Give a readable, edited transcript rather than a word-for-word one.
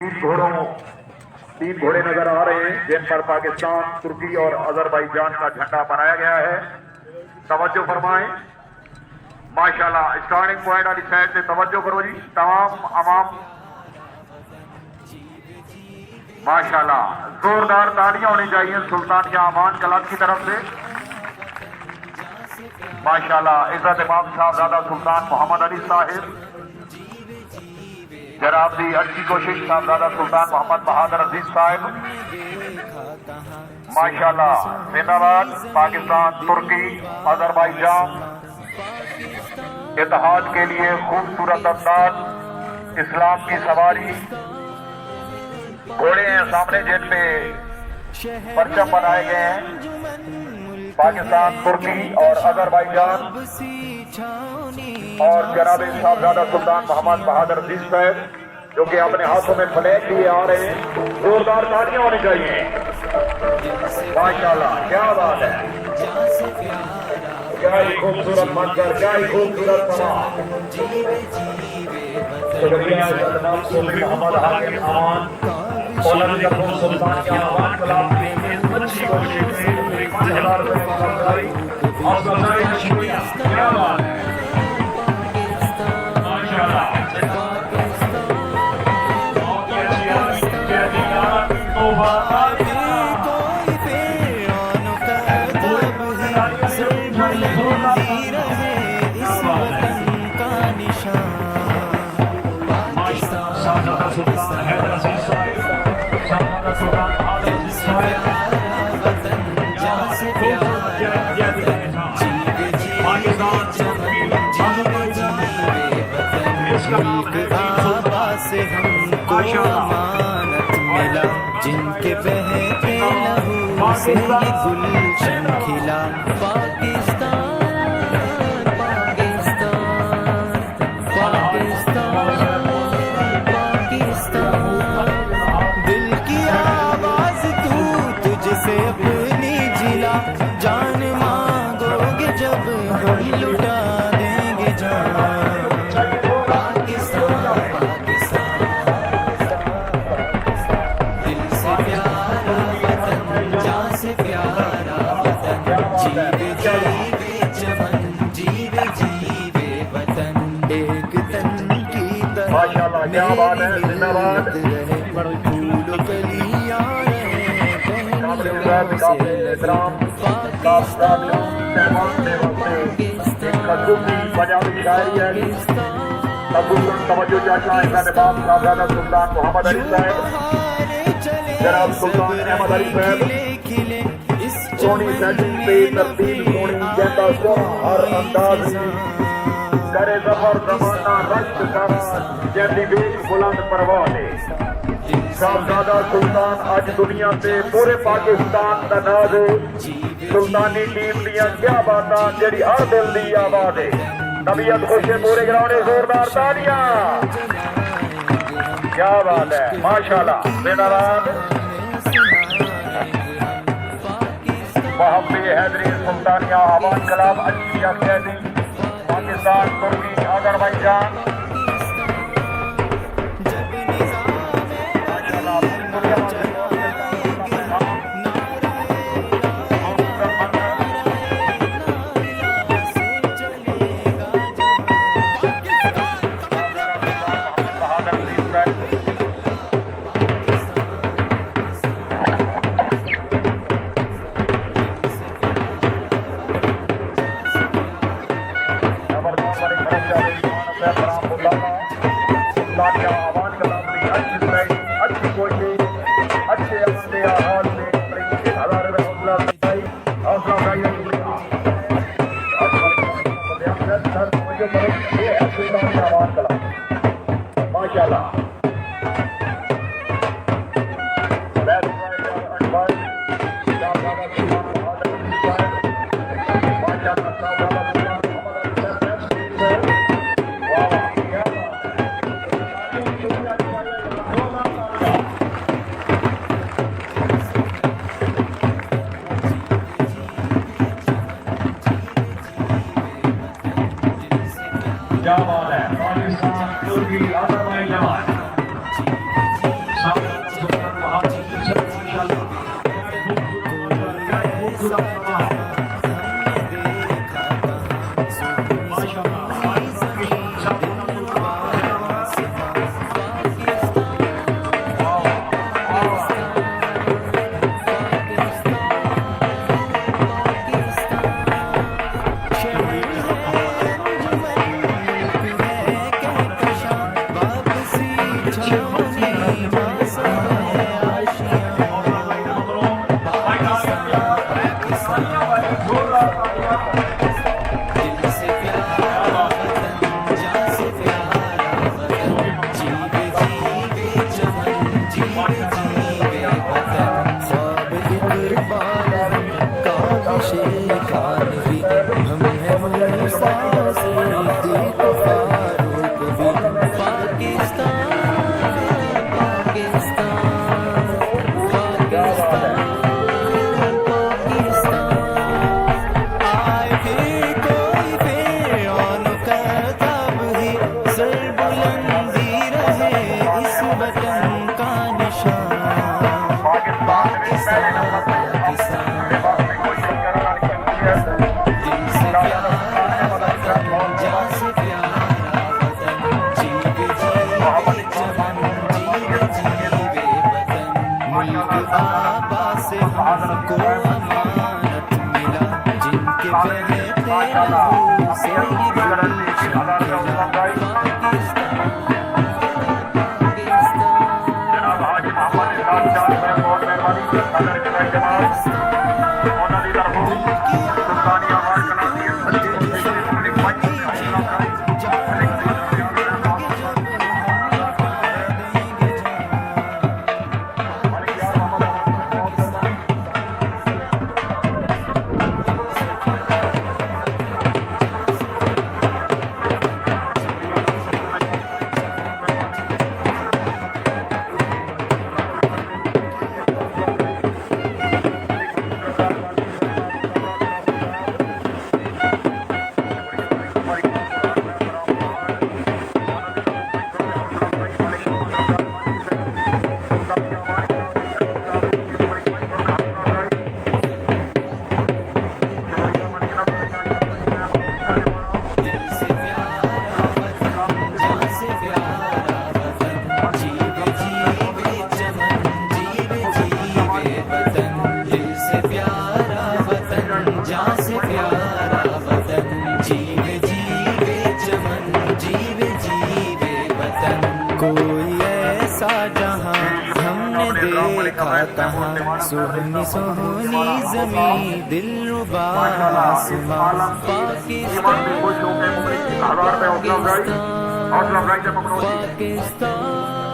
तीन घोड़े नजर आ रहे हैं जिन पर पाकिस्तान, तुर्की और अजरबैजान का झंडा बनाया गया है। तवज्जो फरमाएं। माशाल्लाह, स्टार्टिंग पॉइंट वाली साइड से तवज्जो करो जी तमाम अवाम। माशाल्लाह, जोरदार तालियां होनी चाहिए सुल्तान के अमान क्लब की तरफ से। माशाल्लाह, इज्जत इमाम साहबजादा सुल्तान मोहम्मद अली साहिब, जनाब दी अच्छी कोशिश साहबजादा सुल्तान मोहम्मद बहादुर अजीज साहिब। माशाल्लाह, जिंदाबाद। पाकिस्तान, तुर्की, अजरबैजान इत्तेहाद के लिए खूबसूरत अंदाज, इस्लाम की सवारी। घोड़े हैं सामने जिन पे परचम बनाए गए हैं, पाकिस्तान, तुर्की और अजरबैजान। और जनाब साहबजादा सुल्तान मोहम्मद बहादुर अजीज साहब जो कि अपने हाथों में फ्लैग लिए आ रहे हैं। जोरदार तालियां होनी चाहिए। माशाल्लाह, क्या बात है, क्या ही खूबसूरत मंजर, क्या ही खूबसूरत समा। शुक्रिया जनाब मोहम्मद हाकिम अमान सुल्तान के अमान क्लब की अच्छी कोशिश में 5000 रुपए और शुक्रिया। क्या बात है, से हमको अमानत मिला, जिनके बहते लहू से ये गुलशन खिला। पाकिस्तान, पाकिस्तान, पाकिस्तान, पाकिस्तान, दिल की आवाज तू तुझसे अपनी जिला। जान मांगोगे जब हम लुटा देंगे जान। माशाल्लाह, क्या बात है, जिंदाबाद। पंजाबी शायरी है। तवज्जो चाचा इमाम साहबजादा सुल्तान मोहम्मद अली साहब, जनाब सुल्तान अहमद अली साहब। सोनी सेटिंग पे तरतीब सोनी कहता सोना हर अंदाज करे जफर जमाना रश्क करार जैसी बेश बुलंद परवाने। साहबजादा सुल्तान अज दुनिया से पूरे पाकिस्तान का नाज। सुल्तानी टीम दियां क्या बातां जेड़ी हर दिल दी आवाज है। तबीयत खुश है पूरे ग्राउंड, जोरदार तालियां। क्या बात है, माशाल्लाह, जिंदाबाद। मोहम्मद हैदरी सुल्तानिया अवान क्लब अच्छी कैदी, पाकिस्तान, तुर्की, अजरबैजान। क्या बात है, पाकिस्तान, तुर्की, अजरबैजान سونی سونی زمین دلربا آسمان پاکستان